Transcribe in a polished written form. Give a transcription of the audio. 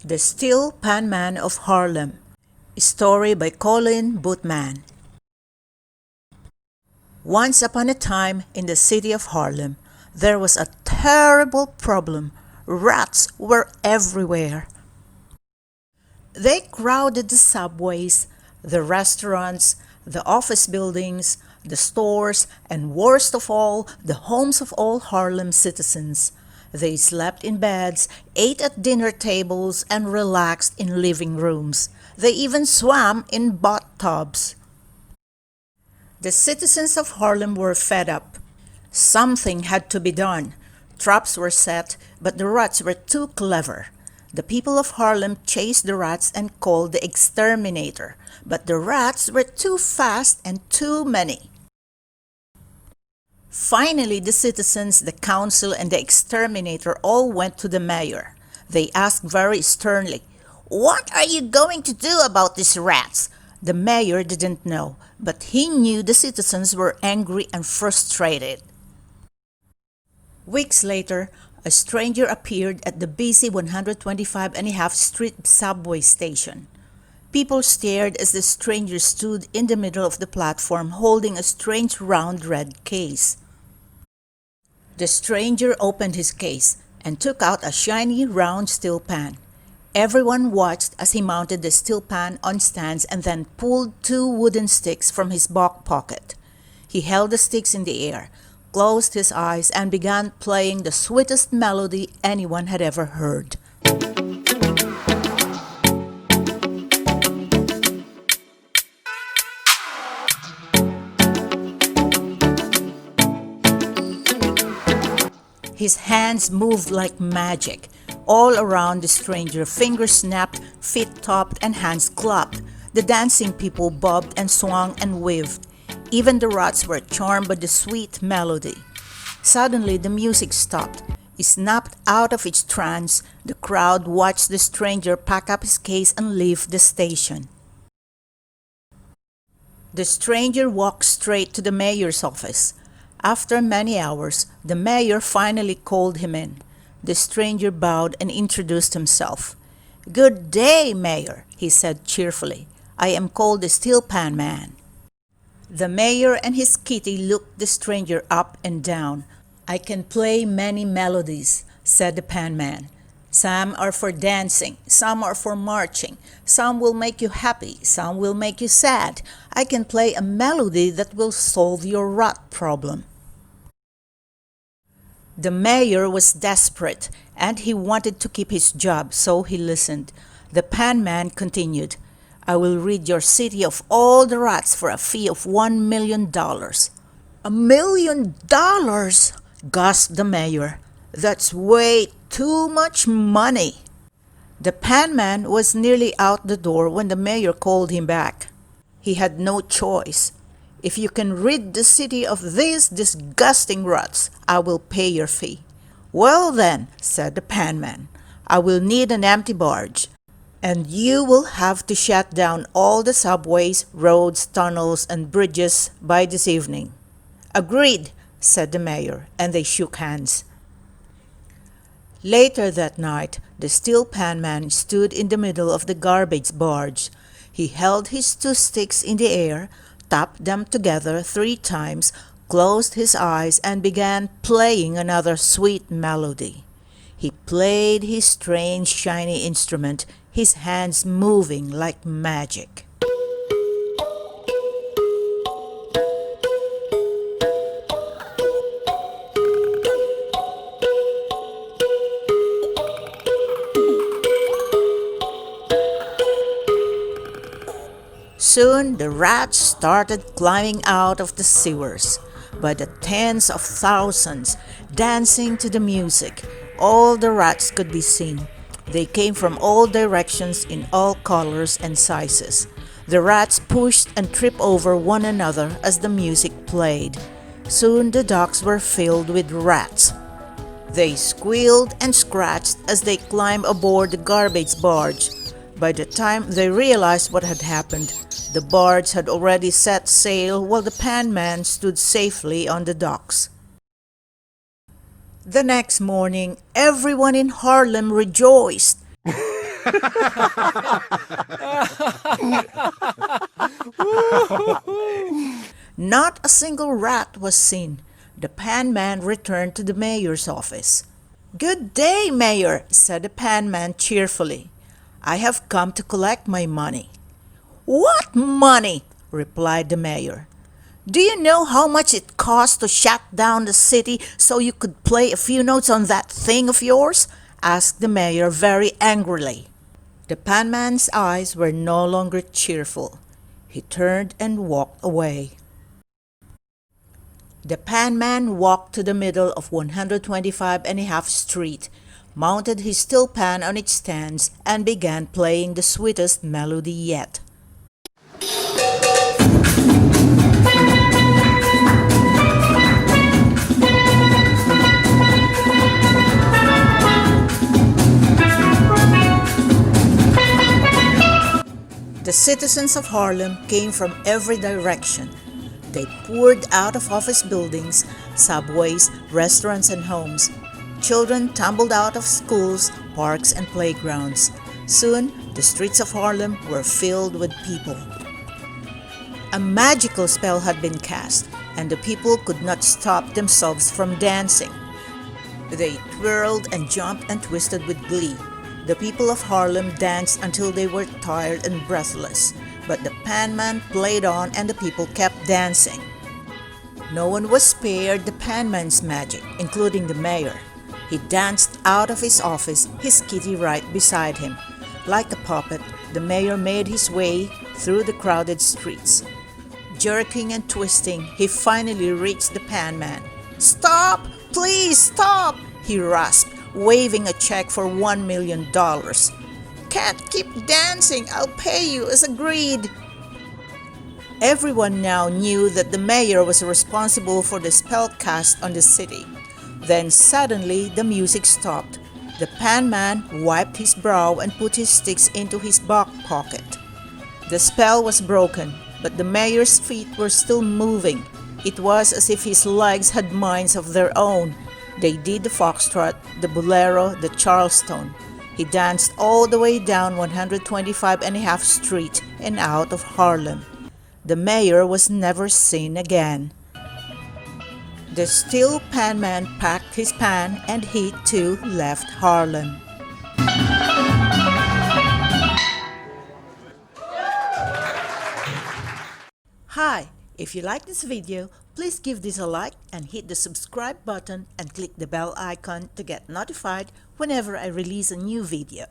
The Steel Pan Man of Harlem. Story by Colin Bootman. Once upon a time in the city of Harlem, there was a terrible problem. Rats were everywhere. They crowded the subways, the restaurants, the office buildings, the stores, and worst of all, the homes of all Harlem citizens. They slept in beds, ate at dinner tables, and relaxed in living rooms. They even swam in bathtubs. The citizens of Harlem were fed up. Something had to be done. Traps were set, but the rats were too clever. The people of Harlem chased the rats and called the exterminator, but the rats were too fast and too many. Finally, the citizens, the council, and the exterminator all went to the mayor. They asked very sternly, "What are you going to do about these rats?" The mayor didn't know, but he knew the citizens were angry and frustrated. Weeks later, a stranger appeared at the busy 125 and a half Street subway station. People stared as the stranger stood in the middle of the platform holding a strange round red case. The stranger opened his case and took out a shiny round steel pan. Everyone watched as he mounted the steel pan on stands and then pulled two wooden sticks from his back pocket. He held the sticks in the air, closed his eyes, and began playing the sweetest melody anyone had ever heard. His hands moved like magic. All around the stranger, fingers snapped, feet tapped, and hands clapped. The dancing people bobbed and swung and waved. Even the rats were charmed by the sweet melody. Suddenly, the music stopped. He snapped out of its trance. The crowd watched the stranger pack up his case and leave the station. The stranger walked straight to the mayor's office. After many hours, the mayor finally called him in. The stranger bowed and introduced himself. "Good day, Mayor," he said cheerfully. "I am called the Steel Pan Man." The mayor and his kitty looked the stranger up and down. "I can play many melodies," said the Pan Man. "Some are for dancing, some are for marching, some will make you happy, some will make you sad. I can play a melody that will solve your rat problem." The mayor was desperate, and he wanted to keep his job, so he listened. The Pan Man continued, "I will rid your city of all the rats for a fee of $1 million. $1 million? Gasped the mayor. "That's way too much money." The Pan Man was nearly out the door when the mayor called him back. He had no choice. "If you can rid the city of these disgusting rats, I will pay your fee." "Well then," said the Pan Man, "I will need an empty barge, and you will have to shut down all the subways, roads, tunnels, and bridges by this evening." "Agreed," said the mayor, and they shook hands. Later that night, the Steel Pan Man stood in the middle of the garbage barge. He held his two sticks in the air, tapped them together 3 times, closed his eyes, and began playing another sweet melody. He played his strange shiny instrument, his hands moving like magic. Soon the rats started climbing out of the sewers by the tens of thousands, dancing to the music. All the rats could be seen. They came from all directions in all colors and sizes. The rats pushed and tripped over one another as the music played. Soon the docks were filled with rats. They squealed and scratched as they climbed aboard the garbage barge. By the time they realized what had happened, the barge had already set sail while the Pan Man stood safely on the docks. The next morning, everyone in Harlem rejoiced. Not a single rat was seen. The Pan Man returned to the mayor's office. "Good day, Mayor," said the Pan Man cheerfully. "I have come to collect my money." "What money?" replied the mayor. "Do you know how much it cost to shut down the city so you could play a few notes on that thing of yours?" asked the mayor very angrily. The Pan Man's eyes were no longer cheerful. He turned and walked away. The Pan Man walked to the middle of 125½ Street, mounted his steel pan on its stands, and began playing the sweetest melody yet. The citizens of Harlem came from every direction. They poured out of office buildings, subways, restaurants, and homes. Children tumbled out of schools, parks, and playgrounds. Soon, the streets of Harlem were filled with people. A magical spell had been cast, and the people could not stop themselves from dancing. They twirled and jumped and twisted with glee. The people of Harlem danced until they were tired and breathless, but the Pan Man played on and the people kept dancing. No one was spared the Pan Man's magic, including the mayor. He danced out of his office, his kitty right beside him. Like a puppet, the mayor made his way through the crowded streets. Jerking and twisting, he finally reached the Pan Man. "Stop! Please stop!" he rasped, waving a check for $1 million. "Can't keep dancing. I'll pay you as agreed." Everyone now knew that the mayor was responsible for the spell cast on the city. Then suddenly the music stopped. The Pan Man wiped his brow and put his sticks into his back pocket. The spell was broken, but the mayor's feet were still moving. It was as if his legs had minds of their own. They did the foxtrot, the bolero, the Charleston. He danced all the way down 125½ Street and out of Harlem. The mayor was never seen again. The steel Pan Man packed his pan and he too left Harlem. Hi, if you like this video, please give this a like and hit the subscribe button and click the bell icon to get notified whenever I release a new video.